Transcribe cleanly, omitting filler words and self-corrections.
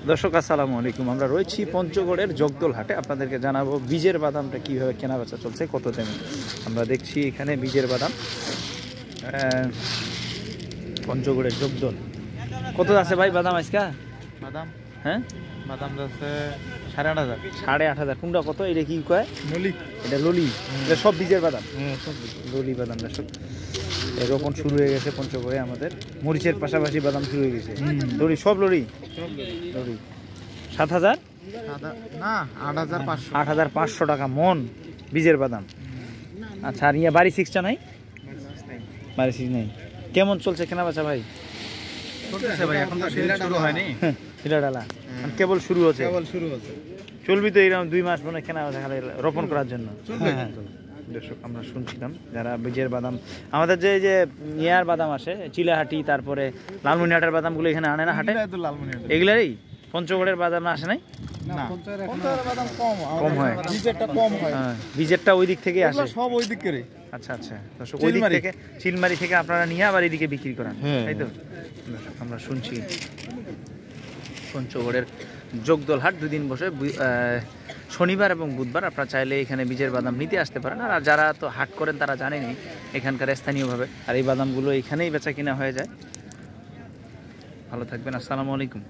দর্শক আসসালামু আলাইকুম। আমরা রয়েছি পঞ্চগড়ের জগদল হাটে। আপনাদেরকে জানাবো বীজের বাদামটা কীভাবে কেনাবেচা চলছে, কত দামে। আমরা দেখছি এখানে বীজের বাদাম পঞ্চগড়ের জগদল। কত আছে ভাই বাদাম আজকা? বাদাম হ্যাঁ বাদাম আছে 8,500 8,500। কোনটা কত? এটা কি কয়? ললি। এটা ললি। এটা সব বীজের বাদাম, ললি বাদাম। দর্শক রোপণ শুরু হয়ে গেছে পঞ্চগড়ে আমাদের। মরিচের পাশাপাশি বাদাম শুরু হয়ে গেছে। লরি, সব লরি। লরি 7,000 না 8,500 8,500 টাকা মন বীজের বাদাম। আচ্ছা, আর ইয়া বাড়ি সিক্সটা নাই? বাড়ি সিক্স নেই। কেমন চলছে কেনাবেচা ভাই? চলতেছে ভাই, এখন তো সিজন শুরু হয়নি। ডালা কেবল শুরু হচ্ছে। চলবি তো এরকম 2 মাস মনে কেনাবেচা খালি রোপণ করার জন্য। দর্শক আমরা শুনছিলাম যারা বীজের বাদাম, আমাদের যে ইয়ার বাদাম আসে চিলাহাটি, তারপরে লালমনিহাটের বাদামগুলো এখানে আনে না হাটে? এগুলারই পঞ্চগড়ের বাদাম আসে নাই? না, পঞ্চগড়ের বাদাম কম হয়, বীজেরটা কম হয়। বীজেরটা ওই দিক থেকে আসে, সব ওই দিক করে। আচ্ছা আচ্ছা। দর্শক ওই দিক থেকে চিলমারি থেকে আপনারা নিয়ে আবার এদিকে বিক্রি করেন, তাই তো? দর্শক আমরা শুনছি পঞ্চগড়ের জগদল হাট 2 দিন বসে, শনিবার এবং বুধবার। আপনারা চাইলে এখানে বীজের বাদাম নিতে আসতে পারেন। আর যারা তো হাট করেন তারা জানেনই এখানকার স্থানীয়ভাবে, আর এই বাদামগুলো এখানেই বেচা কিনা হয়ে যায়। ভালো থাকবেন, আসসালামু আলাইকুম।